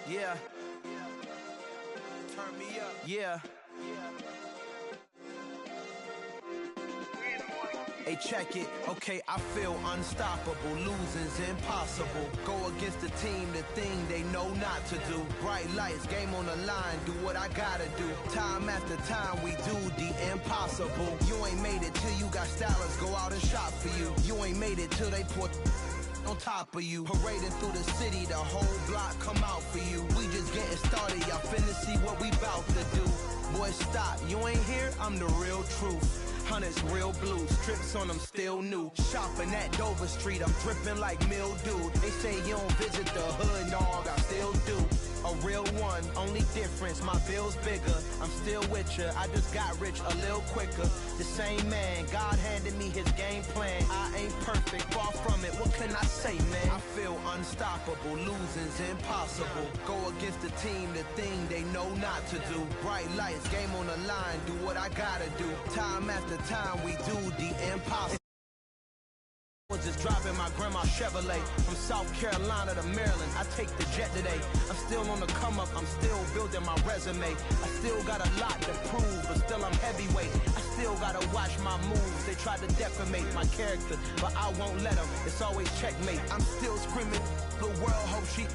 Yeah. Turn me up. Yeah. Hey, check it. Okay, I feel unstoppable. Losing's impossible. Go against the team, the thing they know not to do. Bright lights, game on the line. Do what I gotta do. Time after time, we do the impossible. You ain't made it till you got stylists go out and shop for you. You ain't made it till they put on top of you. Parading through the city, the whole block come out for you. We just getting started, y'all finna see what we bout to do. Boy, stop, you ain't here, I'm the real truth. Hunters, real blue, strips on them still new. Shopping at Dover Street, I'm dripping like mildew. They say you don't visit the hood, dog, I still do. A real one, only difference, my bill's bigger. I'm still with ya, I just got rich a little quicker. The same man, God handed me his game plan. I ain't perfect, far from it, what can I say, man? I feel unstoppable, losing's impossible. Go against the team, the thing they know not to do. Bright lights, game on the line, do what I gotta do. Time after time, we do the impossible. Was just driving my grandma's Chevrolet from South Carolina to Maryland. I take the jet today. I'm still on the come up. I'm still building my resume. I still got a lot to prove, but still I'm heavyweight. I still gotta watch my moves. They try to defamate my character, but I won't let them. It's always checkmate. I'm still screaming. The world hope she.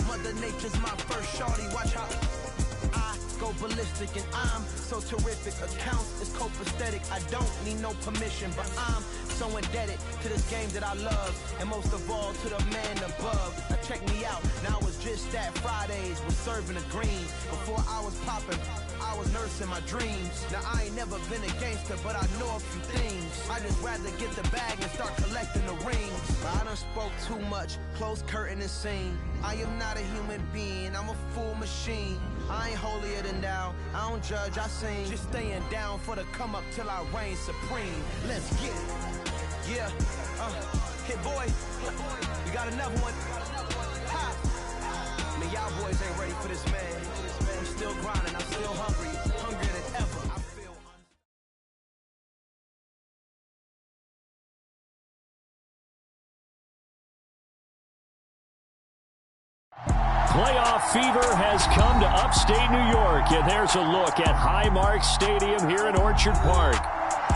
Mother Nature's my first shorty. Watch how I go ballistic and I'm so terrific. Accounts is copacetic. I don't need no permission, but I'm so indebted to this game that I love, and most of all to the man above. Now check me out, now it's just that Fridays was serving the green. Before I was popping, I was nursing my dreams. Now I ain't never been a gangster, but I know a few things. I just rather get the bag and start collecting the rings. But I done spoke too much, close curtain and scene. I am not a human being, I'm a full machine. I ain't holier than thou, I don't judge, I sing. Just staying down for the come up till I reign supreme. Let's get it. Yeah, hit boy, we got another one. Ha! Man, y'all boys ain't ready for this, man. I'm still grinding, I'm still hungry, hungrier than ever. I feel Playoff fever has come to upstate New York, and there's a look at Highmark Stadium here in Orchard Park.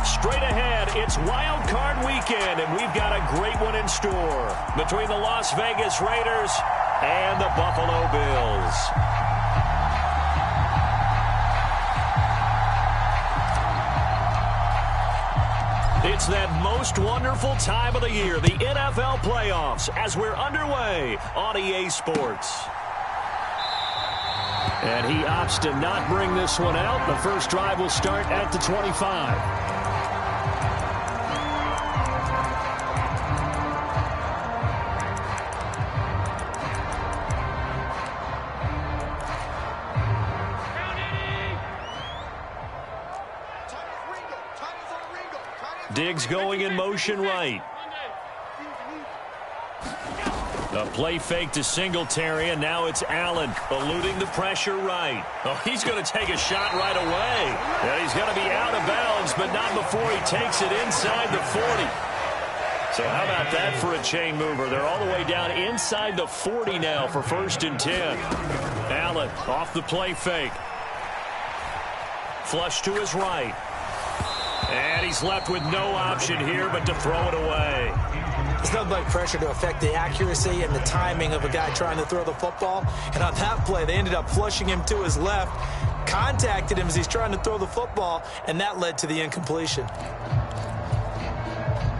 Straight ahead, it's Wild Card Weekend, and we've got a great one in store between the Las Vegas Raiders and the Buffalo Bills. It's that most wonderful time of the year, the NFL playoffs, as we're underway on EA Sports. And he opts to not bring this one out. The first drive will start at the 25. Diggs going in motion right. The play fake to Singletary, and now it's Allen eluding the pressure right. Oh, he's going to take a shot right away. Yeah, he's going to be out of bounds, but not before he takes it inside the 40. So how about that for a chain mover? They're all the way down inside the 40 now for 1st and 10. Allen off the play fake. Flush to his right. And he's left with no option here but to throw it away. It's nothing like pressure to affect the accuracy and the timing of a guy trying to throw the football. And on that play, they ended up flushing him to his left, contacted him as he's trying to throw the football, and that led to the incompletion.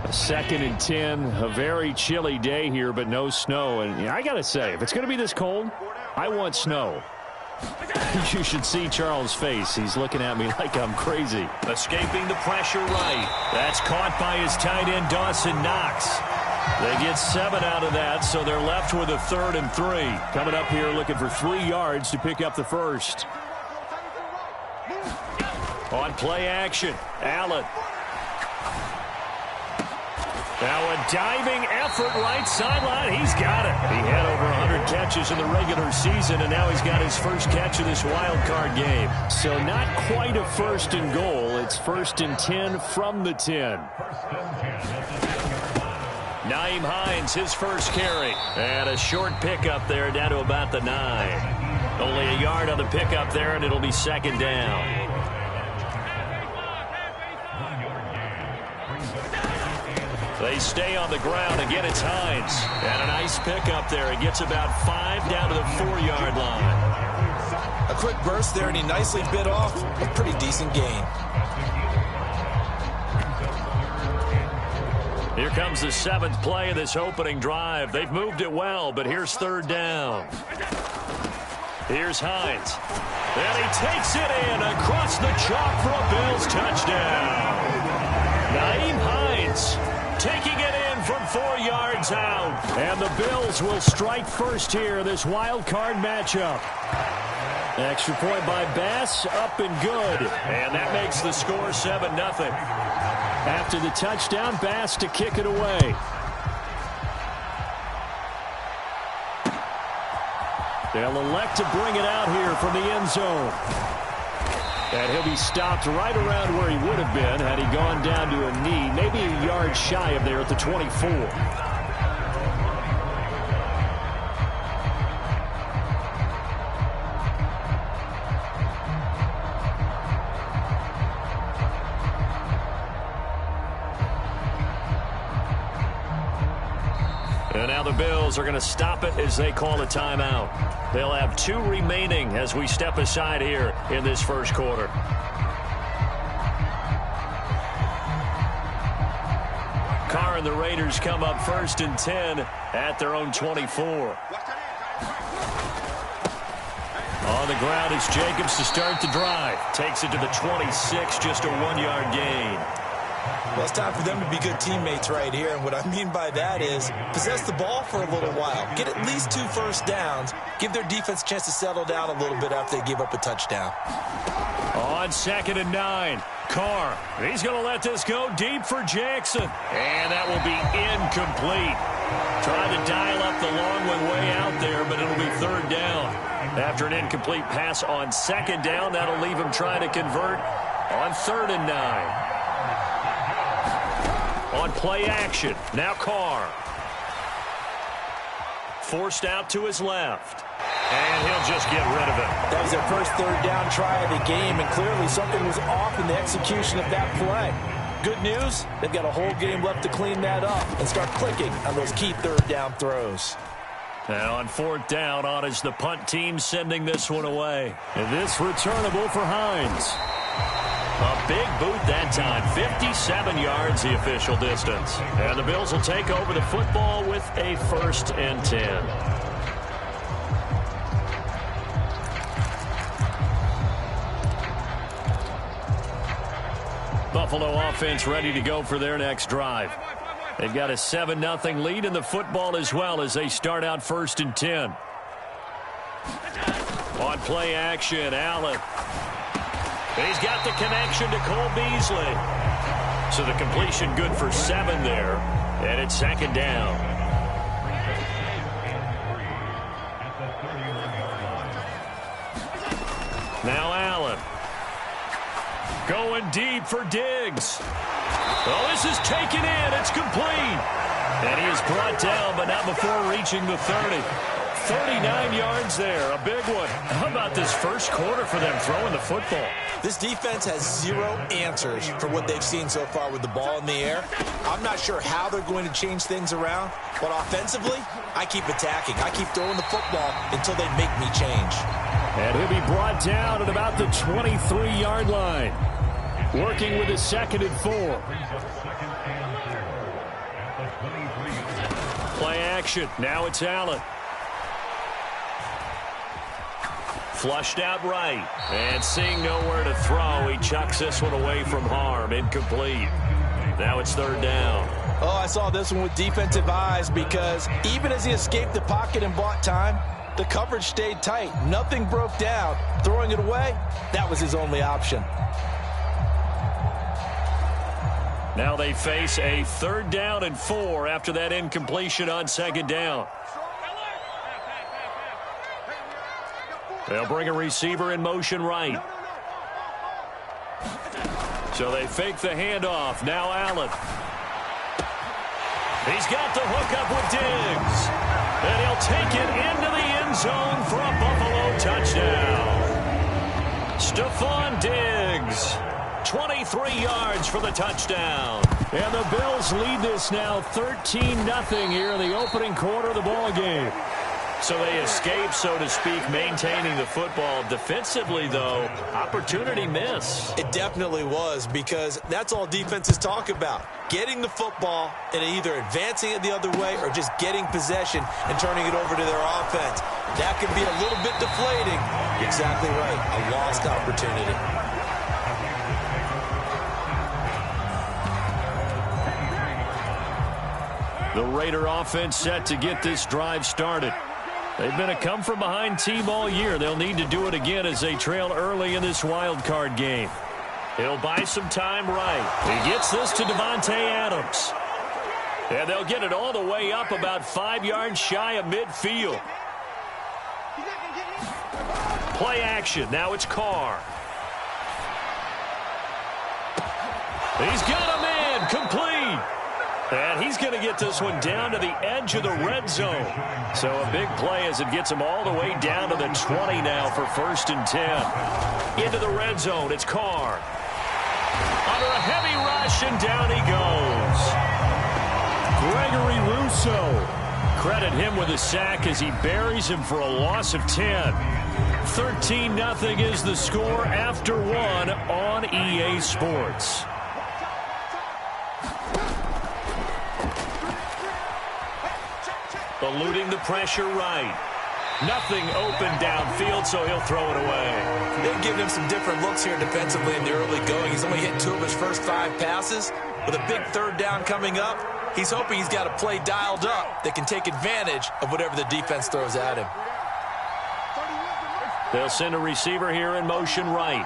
2nd and 10, a very chilly day here, but no snow. And I got to say, if it's going to be this cold, I want snow. You should see Charles' face. He's looking at me like I'm crazy. Escaping the pressure right. That's caught by his tight end, Dawson Knox. They get 7 out of that, so they're left with a 3rd and 3. Coming up here looking for 3 yards to pick up the first. On play action, Allen. Now a diving effort right sideline. He's got it. He had over 100 catches in the regular season, and now he's got his first catch of this wild card game. So not quite a 1st and goal. It's 1st and 10 from the 10. Nyheim Hines, his first carry. And a short pickup there down to about the 9. Only a yard on the pickup there, and it'll be second down. They stay on the ground. Again, it's Hines. And a nice pickup there. He gets about 5 down to the 4-yard line. A quick burst there, and he nicely bit off a pretty decent gain. Here comes the 7th play of this opening drive. They've moved it well, but here's third down. Here's Hines. And he takes it in across the chalk for a Bills touchdown. Nyheim Hines taking it in from 4 yards out. And the Bills will strike first here in this wild card matchup. Extra point by Bass, up and good. And that makes the score 7-0. After the touchdown, Bass to kick it away. They'll elect to bring it out here from the end zone. And he'll be stopped right around where he would have been had he gone down to a knee, maybe a yard shy of there at the 24. And now the Bills are going to stop it as they call a timeout. They'll have 2 remaining as we step aside here in this first quarter. Carr and the Raiders come up 1st and 10 at their own 24. On the ground, it's Jacobs to start the drive. Takes it to the 26, just a 1-yard gain. Well, it's time for them to be good teammates right here, and what I mean by that is possess the ball for a little while, get at least 2 first downs, give their defense a chance to settle down a little bit after they give up a touchdown. On 2nd and 9, Carr, he's going to let this go deep for Jackson, and that will be incomplete. Trying to dial up the long one way out there, but it'll be 3rd down. After an incomplete pass on 2nd down, that'll leave him trying to convert on 3rd and 9. On play action, now Carr. Forced out to his left. And he'll just get rid of it. That was their first 3rd down try of the game, and clearly something was off in the execution of that play. Good news, they've got a whole game left to clean that up and start clicking on those key 3rd down throws. And on 4th down, on is the punt team sending this one away. And this returnable for Hines. A big boot that time, 57 yards the official distance. And the Bills will take over the football with a 1st and 10. Buffalo offense ready to go for their next drive. They've got a 7-0 lead in the football as well as they start out 1st and 10. On play action, Allen. He's got the connection to Cole Beasley. So the completion good for 7 there. And it's 2nd down. Now Allen. Going deep for Diggs. Oh, this is taken in. It's complete. And he is brought down, but not before reaching the 30. 39 yards there, a big one. How about this first quarter for them throwing the football? This defense has 0 answers for what they've seen so far with the ball in the air. I'm not sure how they're going to change things around, but offensively, I keep attacking. I keep throwing the football until they make me change. And he'll be brought down at about the 23-yard line. Working with his 2nd and 4. Play action. Now it's Allen. Flushed out right. And seeing nowhere to throw, he chucks this one away from harm. Incomplete. Now it's 3rd down. Oh, I saw this one with defensive eyes because even as he escaped the pocket and bought time, the coverage stayed tight. Nothing broke down. Throwing it away, that was his only option. Now they face a 3rd down and 4 after that incompletion on 2nd down. They'll bring a receiver in motion right. So they fake the handoff. Now Allen. He's got the hookup with Diggs. And he'll take it into the end zone for a Buffalo touchdown. Stephon Diggs, 23 yards for the touchdown. And the Bills lead this now 13-0 here in the opening quarter of the ball game. So they escape, so to speak, maintaining the football. Defensively, though, opportunity miss. It definitely was, because that's all defenses talk about. Getting the football and either advancing it the other way or just getting possession and turning it over to their offense. That can be a little bit deflating. Exactly right. A lost opportunity. The Raider offense set to get this drive started. They've been a come-from-behind team all year. They'll need to do it again as they trail early in this wild card game. He'll buy some time right. He gets this to Davante Adams. And they'll get it all the way up about 5 yards shy of midfield. Play action. Now it's Carr. He's got a man. Complete. And he's going to get this one down to the edge of the red zone. So a big play as it gets him all the way down to the 20 now for 1st and 10. Into the red zone, it's Carr. Under a heavy rush, and down he goes. Gregory Rousseau. Credit him with a sack as he buries him for a loss of 10. 13-0 is the score after 1 on EA Sports. Eluding the pressure right. Nothing open downfield, so he'll throw it away. They've given him some different looks here defensively in the early going. He's only hit 2 of his first 5 passes. With a big 3rd down coming up, he's hoping he's got a play dialed up that can take advantage of whatever the defense throws at him. They'll send a receiver here in motion right.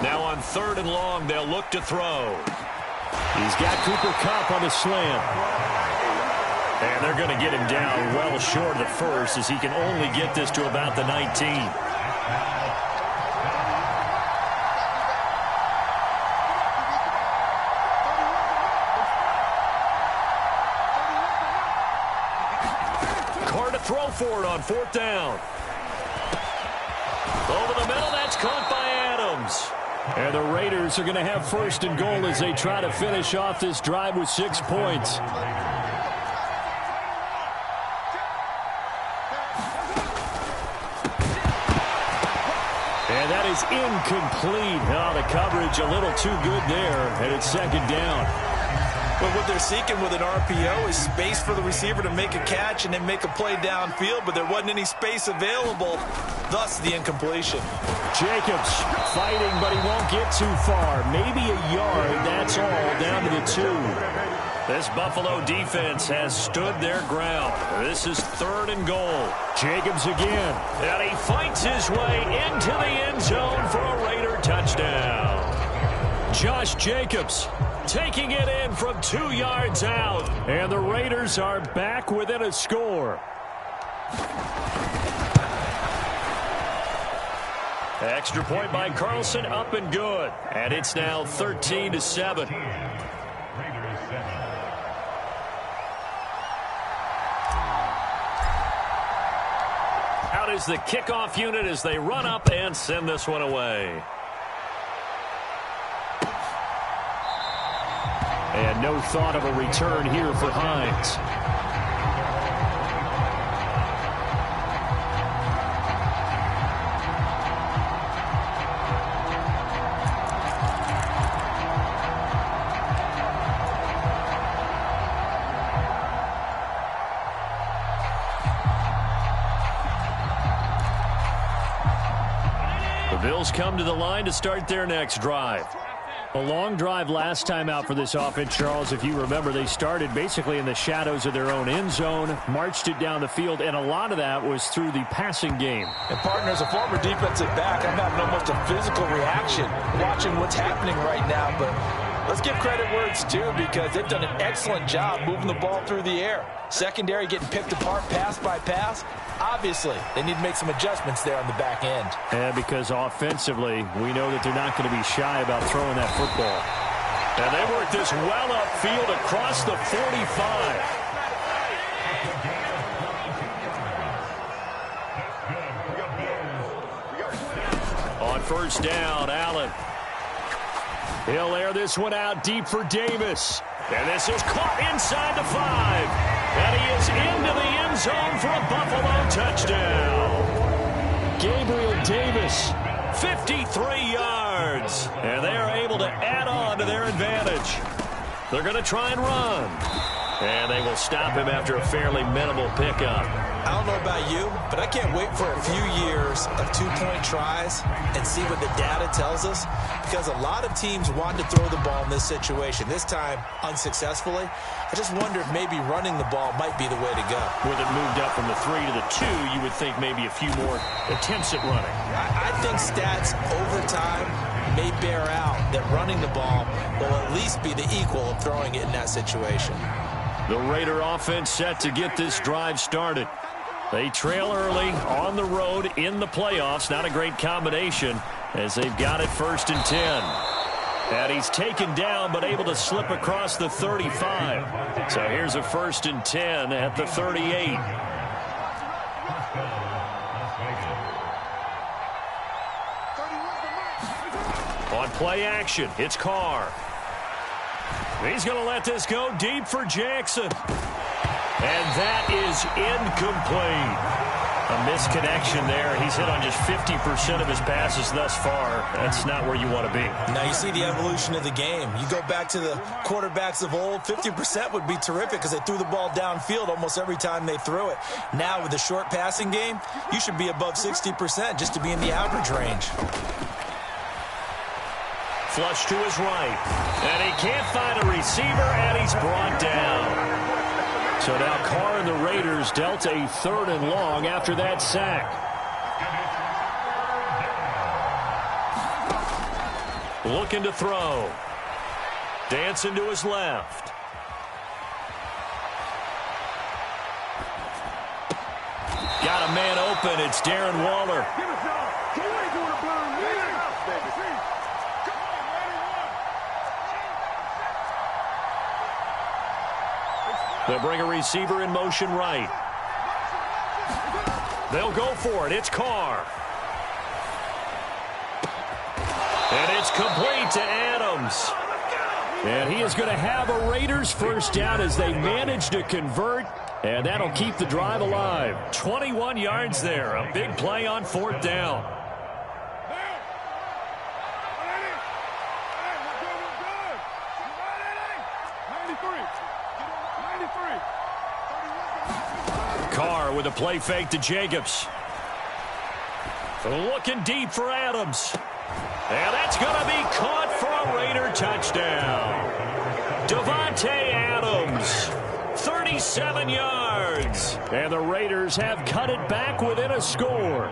Now on 3rd and long, they'll look to throw. He's got Cooper Kupp on the slant. And they're going to get him down well short of the first as he can only get this to about the 19. Carr to throw for it on 4th down. Over the middle, that's caught by Adams. And the Raiders are going to have 1st and goal as they try to finish off this drive with 6 points. And that is incomplete. Oh, the coverage a little too good there, and it's 2nd down. But what they're seeking with an RPO is space for the receiver to make a catch and then make a play downfield, but there wasn't any space available, thus the incompletion. Jacobs fighting, but he won't get too far. Maybe a yard, that's all, down to the 2. This Buffalo defense has stood their ground. This is 3rd and goal. Jacobs again. And he fights his way into the end zone for a Raider touchdown. Josh Jacobs taking it in from 2 yards out. And the Raiders are back within a score. Extra point by Carlson, up and good. And it's now 13-7. Out is the kickoff unit as they run up and send this one away. And no thought of a return here for Hines. The Bills come to the line to start their next drive. A long drive last time out for this offense, Charles. If you remember, they started basically in the shadows of their own end zone, marched it down the field, and a lot of that was through the passing game. And, partner, as a former defensive back, I'm having almost a physical reaction watching what's happening right now. But let's give credit where it's due, because they've done an excellent job moving the ball through the air. Secondary getting picked apart pass by pass. Obviously, they need to make some adjustments there on the back end. Yeah, because offensively, we know that they're not going to be shy about throwing that football. And they work this well upfield across the 45. On first down, Allen. He'll air this one out deep for Davis. And this is caught inside the 5. And he is into the end zone for a Buffalo touchdown. Gabriel Davis, 53 yards. And they are able to add on to their advantage. They're going to try and run. And they will stop him after a fairly minimal pickup. I don't know about you, but I can't wait for a few years of two-point tries and see what the data tells us, because a lot of teams want to throw the ball in this situation, this time unsuccessfully. I just wonder if maybe running the ball might be the way to go. With it moved up from the 3 to the 2, you would think maybe a few more attempts at running. I think stats over time may bear out that running the ball will at least be the equal of throwing it in that situation. The Raider offense set to get this drive started. They trail early on the road in the playoffs. Not a great combination as they've got it 1st and 10. And he's taken down but able to slip across the 35. So here's a 1st and 10 at the 38. On play action, it's Carr. He's going to let this go deep for Jackson. And that is incomplete. A misconnection there. He's hit on just 50% of his passes thus far. That's not where you want to be. Now you see the evolution of the game. You go back to the quarterbacks of old, 50% would be terrific because they threw the ball downfield almost every time they threw it. Now with the short passing game, you should be above 60% just to be in the average range. Flush to his right. And he can't find a receiver, and he's brought down. So now Carr and the Raiders dealt a 3rd and long after that sack. Looking to throw. Dancing to his left. Got a man open. It's Darren Waller. They'll bring a receiver in motion right. They'll go for it. It's Carr. And it's complete to Adams. And he is going to have a Raiders 1st down as they manage to convert. And that'll keep the drive alive. 21 yards there. A big play on 4th down. Carr with a play fake to Jacobs. Looking deep for Adams. And that's going to be caught for a Raider touchdown. Davante Adams, 37 yards. And the Raiders have cut it back within a score.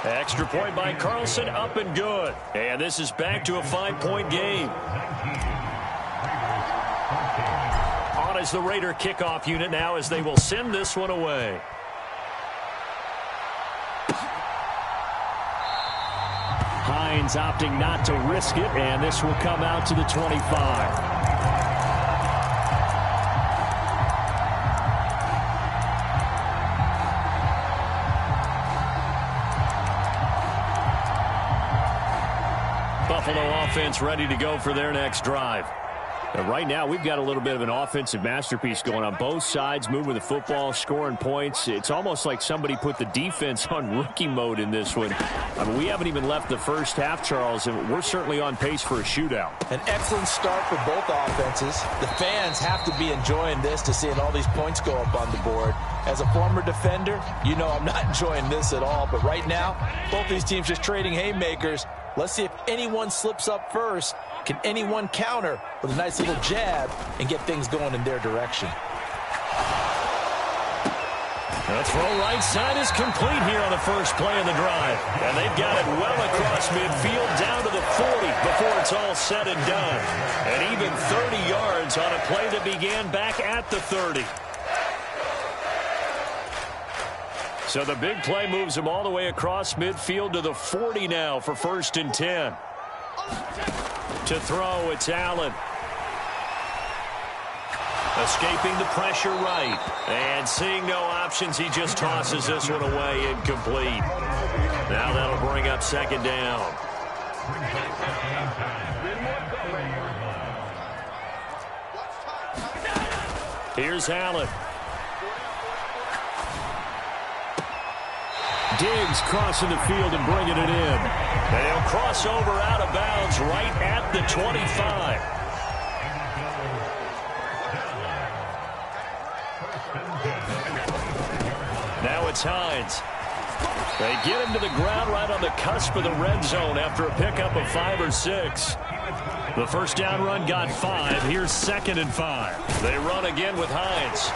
Extra point by Carlson, up and good. And this is back to a 5-point game. On is the Raider kickoff unit now as they will send this one away. Hines opting not to risk it, and this will come out to the 25. Buffalo offense ready to go for their next drive. And right now, we've got a little bit of an offensive masterpiece going on. Both sides moving the football, scoring points. It's almost like somebody put the defense on rookie mode in this one. I mean, we haven't even left the first half, Charles, and we're certainly on pace for a shootout. An excellent start for both offenses. The fans have to be enjoying this to seeing all these points go up on the board. As a former defender, you know I'm not enjoying this at all. But right now, both these teams just trading haymakers. Let's see if anyone slips up first. Can anyone counter with a nice little jab and get things going in their direction? The throw right side is complete here on the first play of the drive. And they've got it well across midfield down to the 40 before it's all said and done. And even 30 yards on a play that began back at the 30. So the big play moves him all the way across midfield to the 40 now for 1st and 10. To throw, it's Allen. Escaping the pressure right. And seeing no options, he just tosses this one away, incomplete. Now that'll bring up 2nd down. Here's Allen. Diggs crossing the field and bringing it in. And he'll cross over out of bounds right at the 25. Now it's Hines. They get him to the ground right on the cusp of the red zone after a pickup of 5 or 6. The first down run got 5. Here's 2nd and 5. They run again with Hines.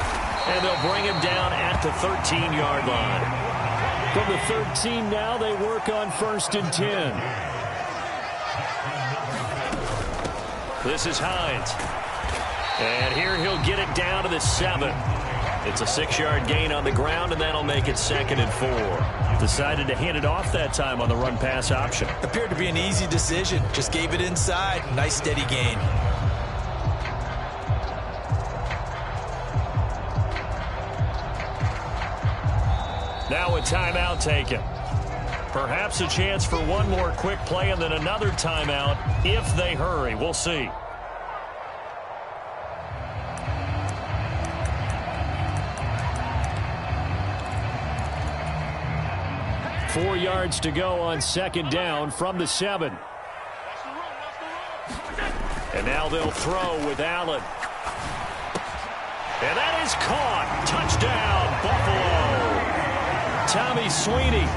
And they'll bring him down at the 13-yard line. From the 13 now, they work on 1st and 10. This is Hines. And here he'll get it down to the 7. It's a 6-yard gain on the ground, and that'll make it 2nd and 4. Decided to hand it off that time on the run-pass option. Appeared to be an easy decision. Just gave it inside. Nice, steady gain. Now a timeout taken. Perhaps a chance for one more quick play and then another timeout if they hurry. We'll see. Four yards to go on 2nd down from the 7. And now they'll throw with Allen. And that is caught. Touchdown, Buffalo. Tommy Sweeney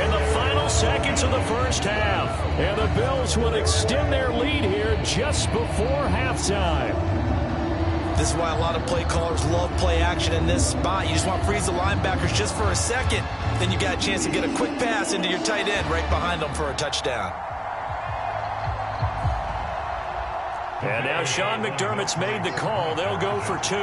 in the final seconds of the first half. And the Bills will extend their lead here just before halftime. This is why a lot of play callers love play action in this spot. You just want to freeze the linebackers just for a second. Then you got a chance to get a quick pass into your tight end right behind them for a touchdown. And now Sean McDermott's made the call. They'll go for 2.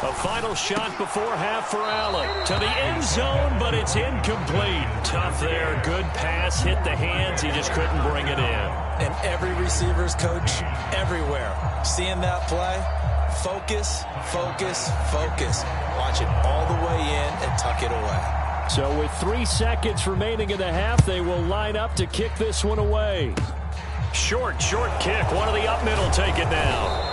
A final shot before half for Allen. To the end zone, but it's incomplete. Tough there. Good pass. Hit the hands. He just couldn't bring it in. And every receiver's coach everywhere. Seeing that play, focus, focus, focus. Watch it all the way in and tuck it away. So with 3 seconds remaining in the half, they will line up to kick this one away. Short kick. One of the up middle take it now.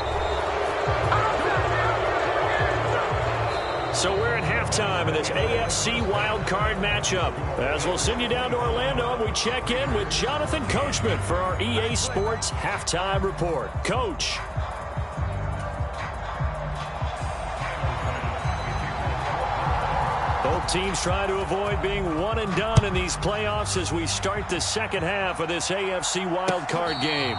So we're at halftime of this AFC wildcard matchup. As we'll send you down to Orlando, and we check in with Jonathan Coachman for our EA Sports Halftime Report. Coach. Both teams trying to avoid being one and done in these playoffs as we start the second half of this AFC wildcard game.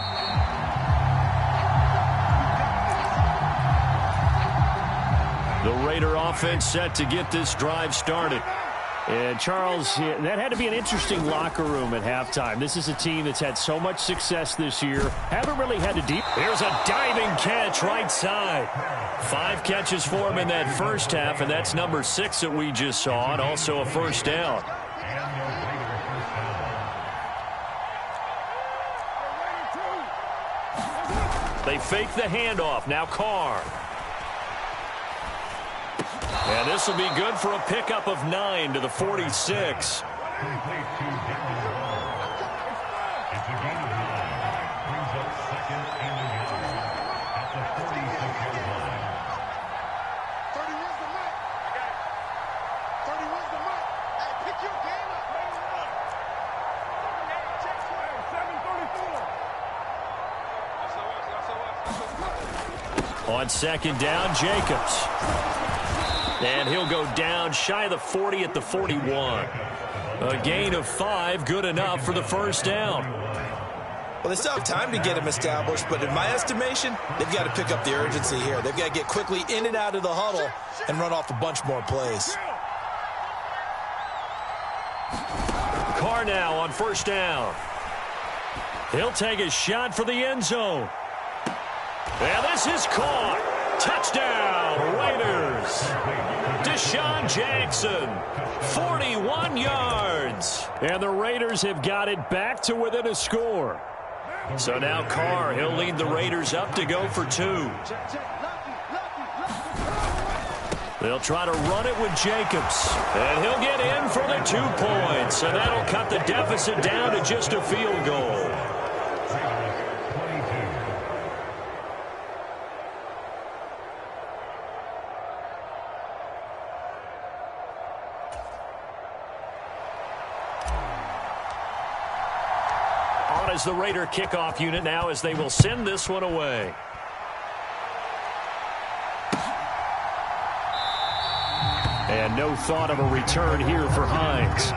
The Raider offense set to get this drive started. And, Charles, that had to be an interesting locker room at halftime. This is a team that's had so much success this year. Haven't really had to deep. Here's a diving catch right side. 5 catches for him in that first half, and that's number 6 that we just saw, and also a first down. They fake the handoff. Now Carr. And this will be good for a pickup of 9 to the 46. On second down, Jacobs. And he'll go down shy of the 40 at the 41. A gain of 5, good enough for the first down. Well, they still have time to get him established, but in my estimation, they've got to pick up the urgency here. They've got to get quickly in and out of the huddle and run off a bunch more plays. Carr now on first down. He'll take a shot for the end zone. And this is caught. Touchdown, Raiders. Deshaun Jackson, 41 yards. And the Raiders have got it back to within a score. So now Carr, he'll lead the Raiders up to go for 2. They'll try to run it with Jacobs. And he'll get in for the 2 points. And that'll cut the deficit down to just a field goal. As the Raider kickoff unit now as they will send this one away. And no thought of a return here for Hines.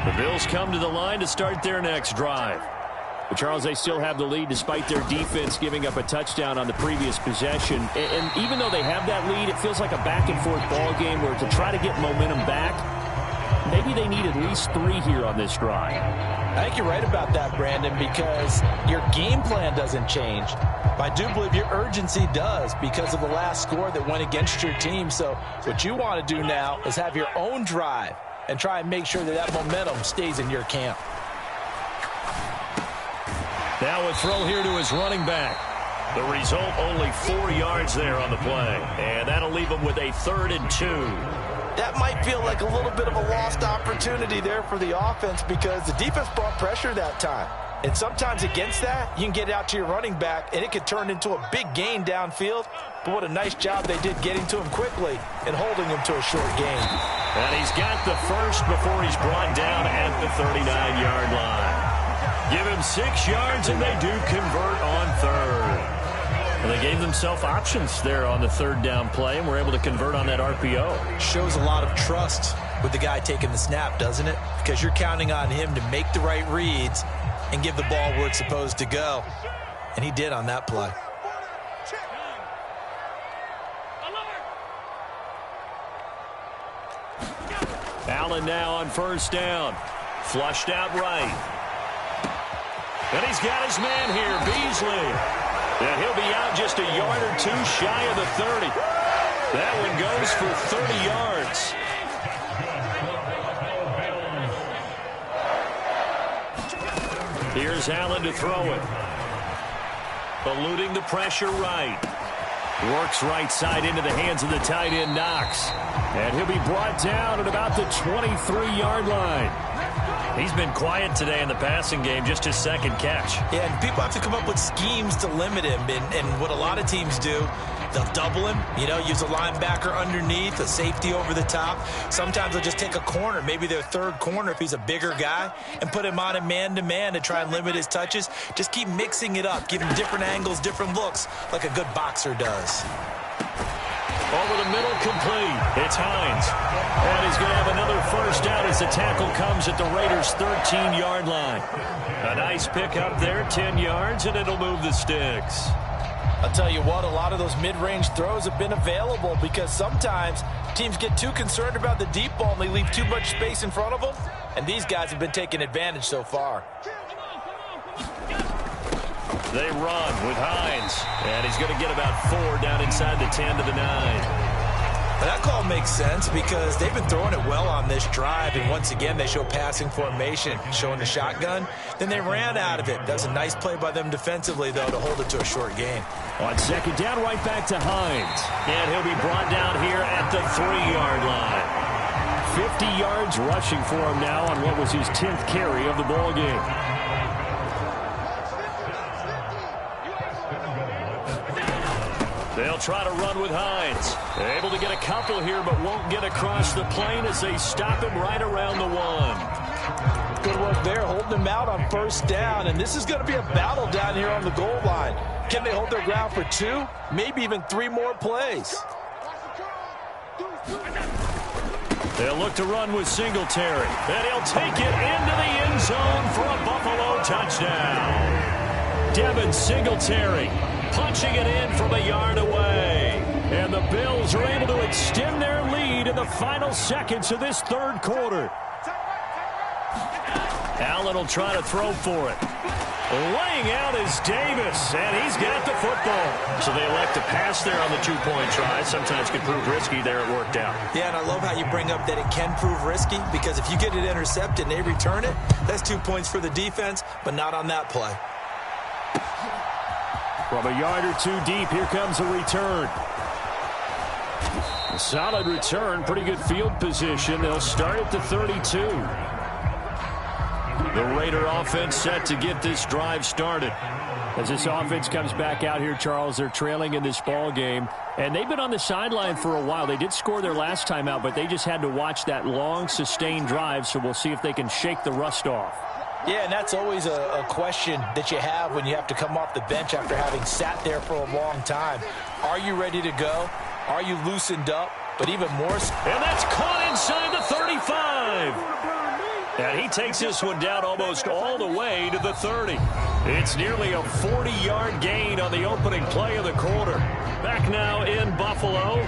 The Bills come to the line to start their next drive. But Charles, they still have the lead despite their defense giving up a touchdown on the previous possession. And even though they have that lead, it feels like a back-and-forth ball game where to try to get momentum back, maybe they need at least 3 here on this drive. I think you're right about that, Brandon, because your game plan doesn't change. But I do believe your urgency does because of the last score that went against your team. So what you want to do now is have your own drive and try and make sure that that momentum stays in your camp. Now a throw here to his running back. The result, only 4 yards there on the play. And that'll leave him with a 3rd and 2. That might feel like a little bit of a lost opportunity there for the offense because the defense brought pressure that time. And sometimes against that, you can get out to your running back, and it could turn into a big gain downfield. But what a nice job they did getting to him quickly and holding him to a short gain. And he's got the first before he's brought down at the 39-yard line. Give him 6 yards, and they do convert on 3rd. And they gave themselves options there on the 3rd down play, and were able to convert on that RPO. Shows a lot of trust with the guy taking the snap, doesn't it? Because you're counting on him to make the right reads and give the ball where it's supposed to go. And he did on that play. Allen now on 1st down. Flushed out right. And he's got his man here, Beasley. And he'll be out just a yard or 2 shy of the 30. That one goes for 30 yards. Here's Allen to throw it. Eluding the pressure right. Works right side into the hands of the tight end, Knox. And he'll be brought down at about the 23-yard line. He's been quiet today in the passing game, just his 2nd catch. Yeah, and people have to come up with schemes to limit him. And what a lot of teams do, they'll double him, use a linebacker underneath, a safety over the top. Sometimes they'll just take a corner, maybe their 3rd corner if he's a bigger guy, and put him on a man-to-man to try and limit his touches. Just keep mixing it up, give him different angles, different looks, like a good boxer does. Over the middle, complete. It's Hines. And he's going to have another 1st down as the tackle comes at the Raiders' 13-yard line. A nice pick up there, 10 yards, and it'll move the sticks. I'll tell you what, a lot of those mid-range throws have been available because sometimes teams get too concerned about the deep ball and they leave too much space in front of them. And these guys have been taking advantage so far. They run with Hines, and he's going to get about 4 down inside the 10 to the 9. That call makes sense because they've been throwing it well on this drive, and once again they show passing formation, showing the shotgun. Then they ran out of it. That was a nice play by them defensively, though, to hold it to a short gain. On 2nd down, right back to Hines, and he'll be brought down here at the 3-yard line. 50 yards rushing for him now on what was his 10th carry of the ball game. They'll try to run with Hines. They're able to get a couple here, but won't get across the plane as they stop him right around the 1. Good work there, holding him out on 1st down, and this is going to be a battle down here on the goal line. Can they hold their ground for 2, maybe even 3 more plays? They'll look to run with Singletary, and he'll take it into the end zone for a Buffalo touchdown. Devin Singletary punching it in from a yard away. the final seconds of this third quarter. Allen will try to throw for it. Laying out is Davis, and he's got the football. So they elect to pass there on the two-point try. Sometimes can prove risky. There it worked out. Yeah, and I love how you bring up that it can prove risky, because if you get it intercepted and they return it, that's 2 points for the defense, but not on that play. From a yard or two deep, here comes a return. A solid return, pretty good field position. They'll start at the 32. The Raider offense set to get this drive started. As this offense comes back out here, Charles, they're trailing in this ball game, and they've been on the sideline for a while. They did score their last time out, but they just had to watch that long, sustained drive, so we'll see if they can shake the rust off. Yeah, and that's always a question that you have when you have to come off the bench after having sat there for a long time. Are you ready to go? Are you loosened up? But even more... And that's caught inside the 35. And he takes this one down almost all the way to the 30. It's nearly a 40-yard gain on the opening play of the quarter. Back now in Buffalo.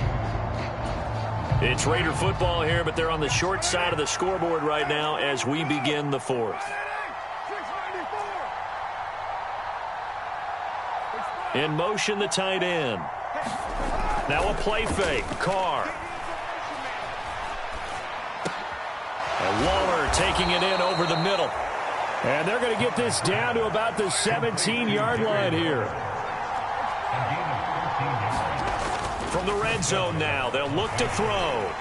It's Raider football here, but they're on the short side of the scoreboard right now as we begin the fourth. In motion, the tight end. Now a play fake. Carr. And Waller taking it in over the middle. And they're going to get this down to about the 17-yard line here. From the red zone now, they'll look to throw.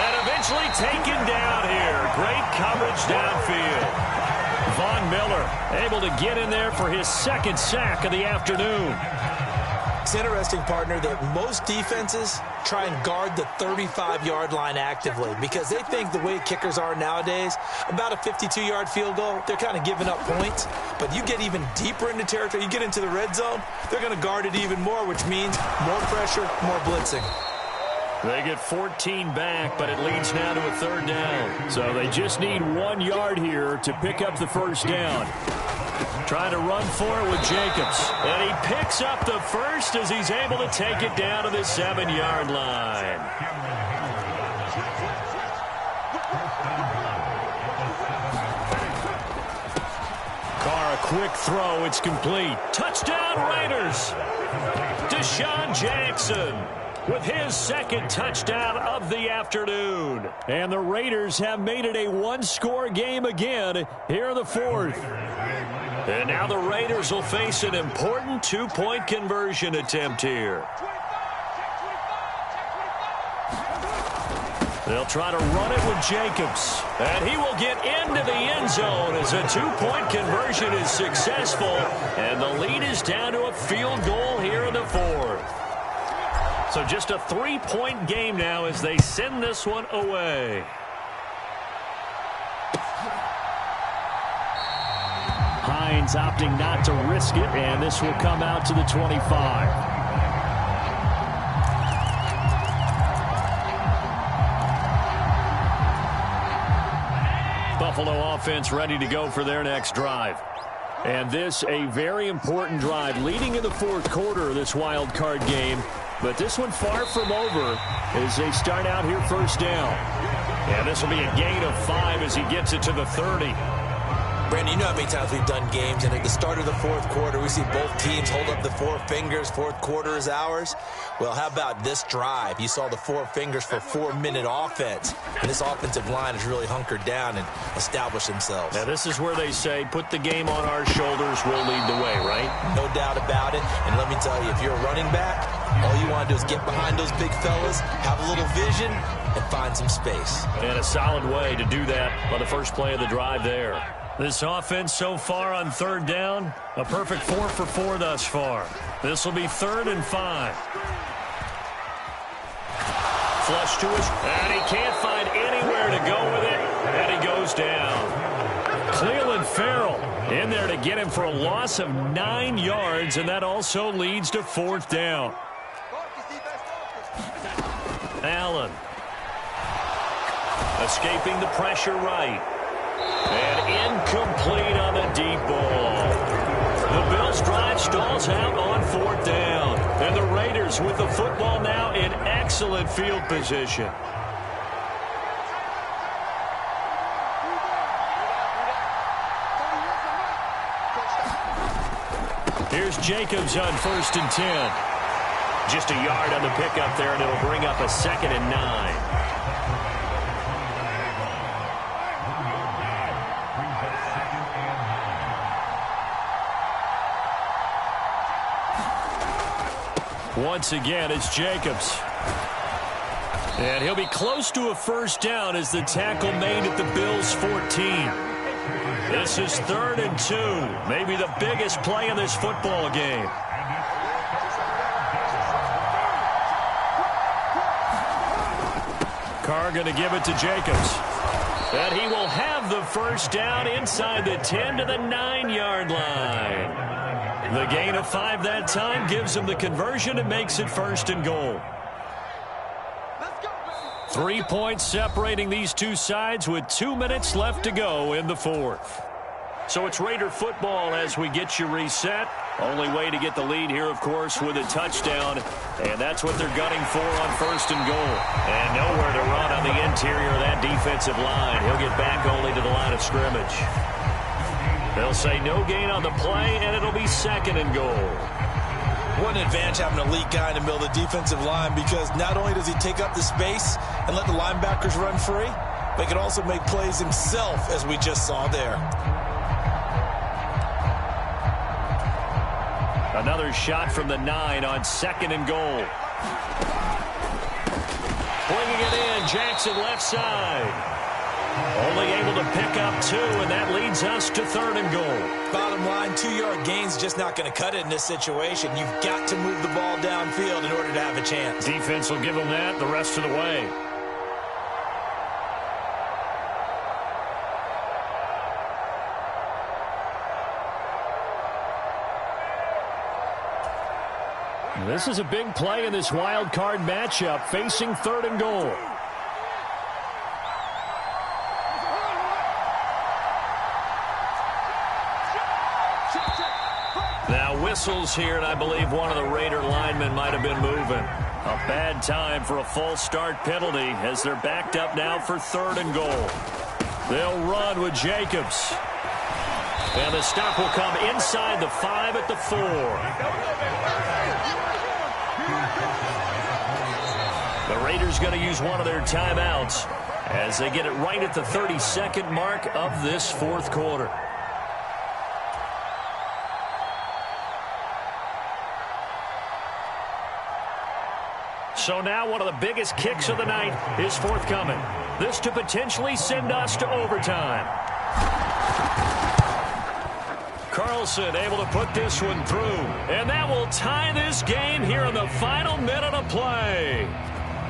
And eventually taken down here. Great coverage downfield. Von Miller able to get in there for his second sack of the afternoon. It's interesting, partner, that most defenses try and guard the 35-yard line actively because they think the way kickers are nowadays, about a 52-yard field goal, they're kind of giving up points. But you get even deeper into territory, you get into the red zone, they're going to guard it even more, which means more pressure, more blitzing. They get 14 back, but it leads now to a third down. So they just need 1 yard here to pick up the first down. Trying to run for it with Jacobs. And he picks up the first as he's able to take it down to the 7-yard line. Carr, a quick throw. It's complete. Touchdown, Raiders. Deshaun Jackson with his second touchdown of the afternoon. And the Raiders have made it a one-score game again here in the fourth. And now the Raiders will face an important two-point conversion attempt here. They'll try to run it with Jacobs. And he will get into the end zone as a two-point conversion is successful. And the lead is down to a field goal here in the fourth. So just a 3-point game now as they send this one away. Hines opting not to risk it, and this will come out to the 25. Buffalo offense ready to go for their next drive. And this a very important drive leading in the fourth quarter of this wild card game. But this one far from over as they start out here first down. And this will be a gain of 5 as he gets it to the 30. Brandon, you know how many times we've done games, and at the start of the fourth quarter, we see both teams hold up the 4 fingers, fourth quarter is ours. Well, how about this drive? You saw the 4 fingers for 4-minute offense, and this offensive line has really hunkered down and established themselves. Now, this is where they say, put the game on our shoulders, we'll lead the way, right? No doubt about it, and let me tell you, if you're a running back, all you want to do is get behind those big fellas, have a little vision, and find some space. And a solid way to do that on the first play of the drive there. This offense so far on third down, a perfect 4 for 4 thus far. This will be 3rd and 5. Flush to his, and he can't find anywhere to go with it, and he goes down. Clelin Ferrell in there to get him for a loss of 9 yards, and that also leads to 4th down. Allen escaping the pressure right. And incomplete on the deep ball. The Bills' drive stalls out on 4th down. And the Raiders with the football now in excellent field position. Here's Jacobs on 1st and 10. Just a yard on the pickup there, and it'll bring up a 2nd and 9. Once again, it's Jacobs. And he'll be close to a 1st down as the tackle made at the Bills' 14. This is 3rd and 2. Maybe the biggest play in this football game. Carr going to give it to Jacobs. And he will have the 1st down inside the 10 to the 9-yard line. The gain of 5 that time gives him the conversion and makes it 1st and goal. 3 points separating these two sides with 2 minutes left to go in the 4th. So it's Raider football as we get you reset. Only way to get the lead here, of course, with a touchdown. And that's what they're gunning for on 1st and goal. And nowhere to run on the interior of that defensive line. He'll get back only to the line of scrimmage. They'll say no gain on the play, and it'll be 2nd and goal. What an advantage having an elite guy in the middle of the defensive line, because not only does he take up the space and let the linebackers run free, but he can also make plays himself, as we just saw there. Another shot from the 9 on 2nd and goal. Bringing it in, Jackson left side. Only able to pick up 2, and that leads us to 3rd and goal. Bottom line, 2-yard gain's just not going to cut it in this situation. You've got to move the ball downfield in order to have a chance. Defense will give them that the rest of the way. This is a big play in this wild card matchup, facing 3rd and goal. Now whistles here, and I believe one of the Raider linemen might have been moving. A bad time for a false start penalty as they're backed up now for 3rd and goal. They'll run with Jacobs. And the stop will come inside the 5 at the 4. The Raiders going to use one of their timeouts as they get it right at the 32nd mark of this 4th quarter. So now one of the biggest kicks of the night is forthcoming. This to potentially send us to overtime. Carlson able to put this one through. And that will tie this game here in the final minute of play.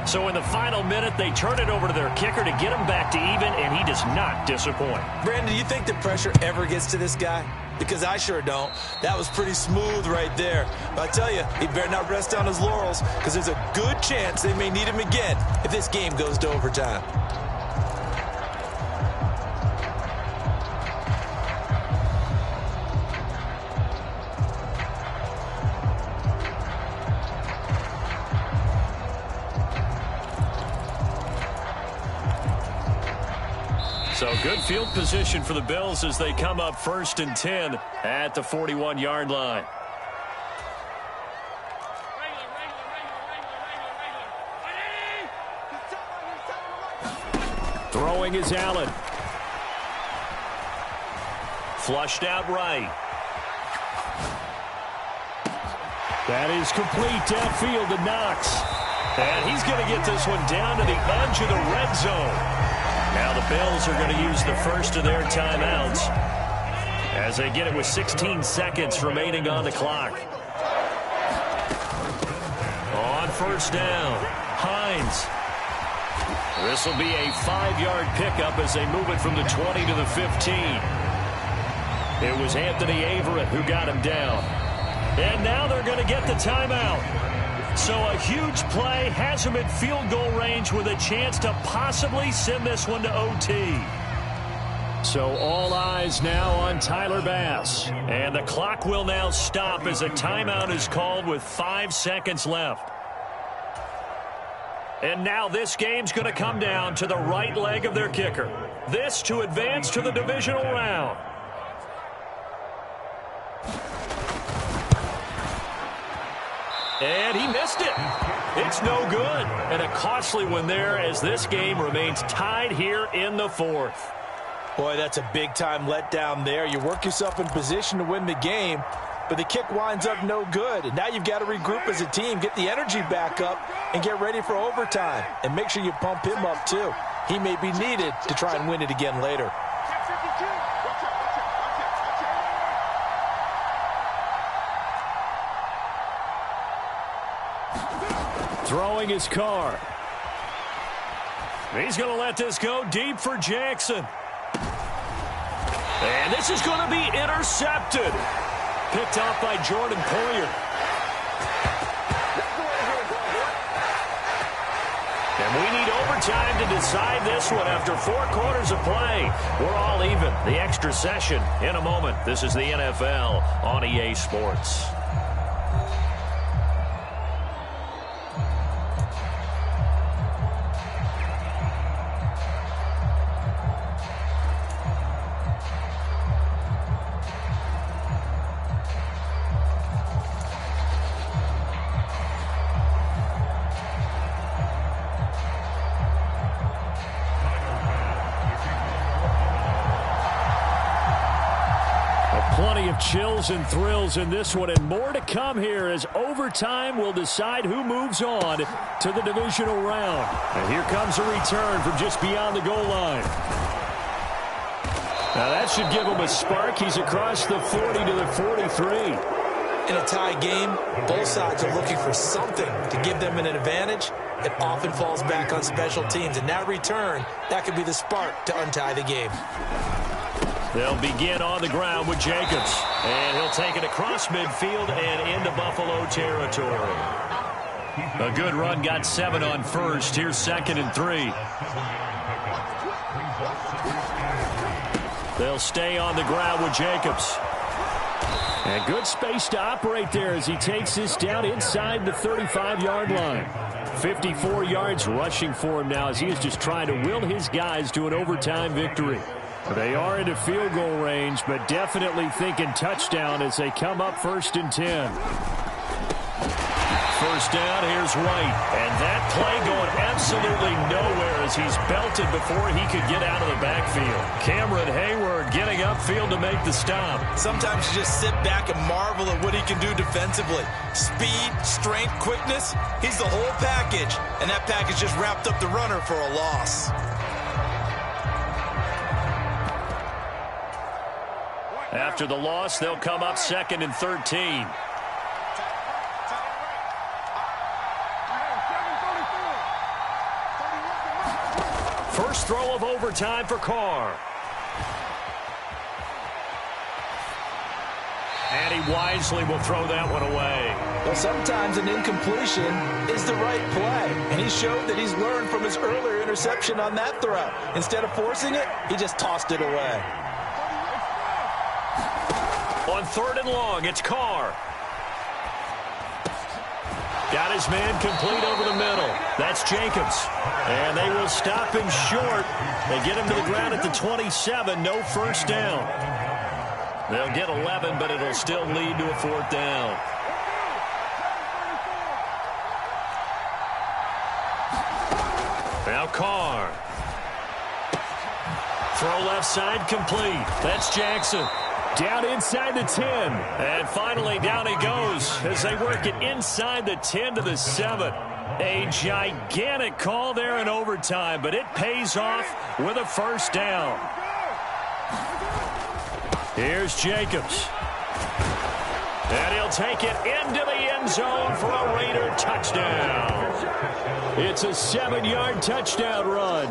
So in the final minute, they turn it over to their kicker to get him back to even, and he does not disappoint. Brandon, do you think the pressure ever gets to this guy? Because I sure don't. That was pretty smooth right there. But I tell you, he better not rest on his laurels, because there's a good chance they may need him again if this game goes to overtime. So good field position for the Bills as they come up 1st and 10 at the 41-yard line. Throwing is Allen. Flushed out right. That is complete downfield to Knox. And he's going to get this one down to the edge of the red zone. Now the Bills are going to use the first of their timeouts as they get it with 16 seconds remaining on the clock. On 1st down, Hines. This will be a 5-yard pickup as they move it from the 20 to the 15. It was Anthony Averett who got him down. And now they're going to get the timeout. So a huge play has him at field goal range with a chance to possibly send this one to OT. So all eyes now on Tyler Bass. And the clock will now stop as a timeout is called with 5 seconds left. And now this game's going to come down to the right leg of their kicker. This to advance to the divisional round. And he missed it. It's no good. And a costly one there as this game remains tied here in the fourth. Boy, that's a big-time letdown there. You work yourself in position to win the game, but the kick winds up no good. And now you've got to regroup as a team, get the energy back up, and get ready for overtime. And make sure you pump him up, too. He may be needed to try and win it again later. Throwing his car. He's going to let this go deep for Jackson. And this is going to be intercepted. Picked off by Jordan Poyer. And we need overtime to decide this one after 4 quarters of play. We're all even. The extra session in a moment. This is the NFL on EA Sports. Plenty of chills and thrills in this one, and more to come here as overtime will decide who moves on to the divisional round. And here comes a return from just beyond the goal line. Now that should give him a spark. He's across the 40 to the 43. In a tie game, both sides are looking for something to give them an advantage. It often falls back on special teams, and that return, that could be the spark to untie the game. They'll begin on the ground with Jacobs. And he'll take it across midfield and into Buffalo territory. A good run, got 7 on first. Here's 2nd and 3. They'll stay on the ground with Jacobs. And good space to operate there as he takes this down inside the 35-yard line. 54 yards rushing for him now as he is just trying to will his guys to an overtime victory. They are into field goal range, but definitely thinking touchdown as they come up 1st and 10. First down, here's White. And that play going absolutely nowhere as he's belted before he could get out of the backfield. Cameron Hayward getting upfield to make the stop. Sometimes you just sit back and marvel at what he can do defensively. Speed, strength, quickness, he's the whole package. And that package just wrapped up the runner for a loss. After the loss, they'll come up 2nd and 13. First throw of overtime for Carr. And he wisely will throw that one away. Well, sometimes an incompletion is the right play. And he showed that he's learned from his earlier interception on that throw. Instead of forcing it, he just tossed it away. On 3rd and long, it's Carr. Got his man complete over the middle. That's Jacobs. And they will stop him short. They get him to the ground at the 27. No first down. They'll get 11, but it'll still lead to a 4th down. Now Carr. Throw left side complete. That's Jackson. Down inside the 10. And finally down he goes as they work it inside the 10 to the 7. A gigantic call there in overtime, but it pays off with a first down. Here's Jacobs. And he'll take it into the end zone for a Raider touchdown. It's a 7-yard touchdown run.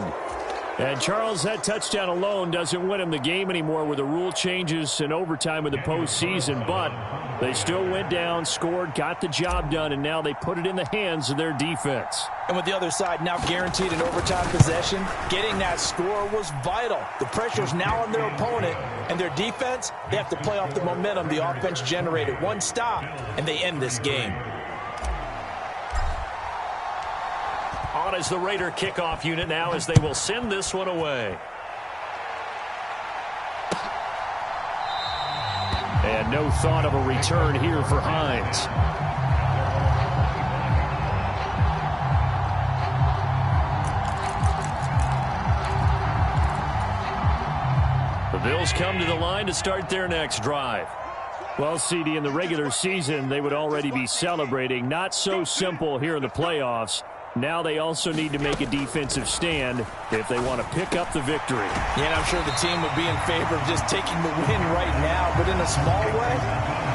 And, Charles, that touchdown alone doesn't win him the game anymore with the rule changes and overtime in the postseason. But they still went down, scored, got the job done, and now they put it in the hands of their defense. And with the other side now guaranteed an overtime possession, getting that score was vital. The pressure's now on their opponent, and their defense, they have to play off the momentum the offense generated. One stop, and they end this game. On is the Raider kickoff unit now as they will send this one away. And no thought of a return here for Hines. The Bills come to the line to start their next drive. Well, CD, in the regular season, they would already be celebrating. Not so simple here in the playoffs. Now they also need to make a defensive stand if they want to pick up the victory. Yeah, and I'm sure the team would be in favor of just taking the win right now. But in a small way,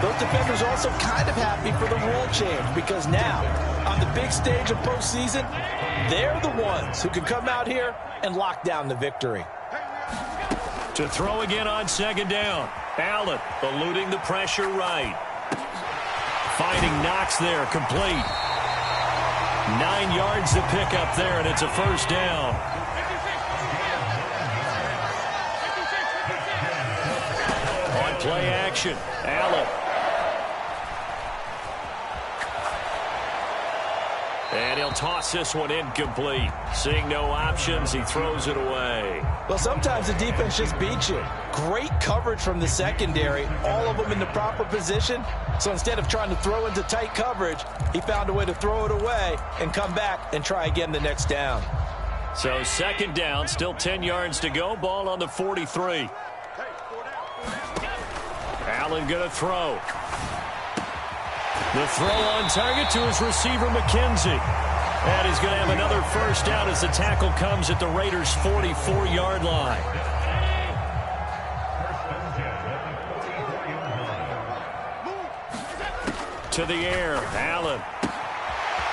those defenders are also kind of happy for the rule change because now, on the big stage of postseason, they're the ones who can come out here and lock down the victory. To throw again on second down. Allen eluding the pressure right. Finding Knox there, complete. 9 yards to pick up there, and it's a first down. On play action, Allen. And he'll toss this one incomplete. Seeing no options, he throws it away. Well, sometimes the defense just beats you. Great coverage from the secondary, all of them in the proper position. So instead of trying to throw into tight coverage, he found a way to throw it away and come back and try again the next down. So second down, still 10 yards to go. Ball on the 43. Allen going to throw. The throw on target to his receiver, McKenzie. And he's going to have another first down as the tackle comes at the Raiders' 44-yard line. To the air, Allen.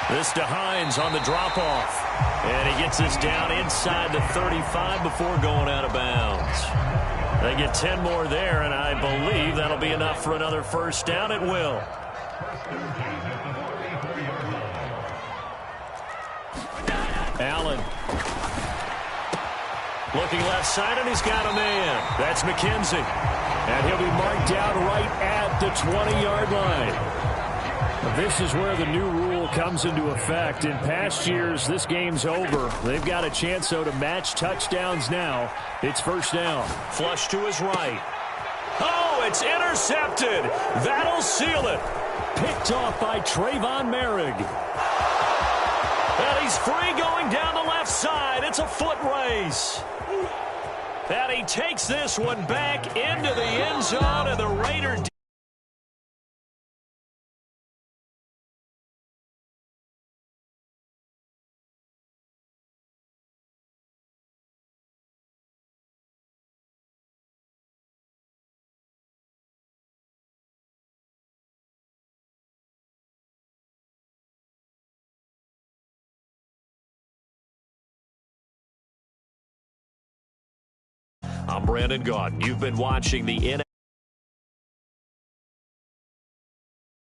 This to Hines on the drop-off. And he gets this down inside the 35 before going out of bounds. They get 10 more there, and I believe that'll be enough for another first down. It will. Allen. Looking left side, and he's got a man. That's McKenzie. And he'll be marked down right at the 20-yard line. This is where the new rule comes into effect. In past years, this game's over. They've got a chance, though, to match touchdowns now. It's first down. Flush to his right. Oh, it's intercepted. That'll seal it. Picked off by Trayvon Merrick. And he's free going down the left side. It's a foot race. And he takes this one back into the end zone, and the Raiders. I'm Brandon Gaudin. You've been watching the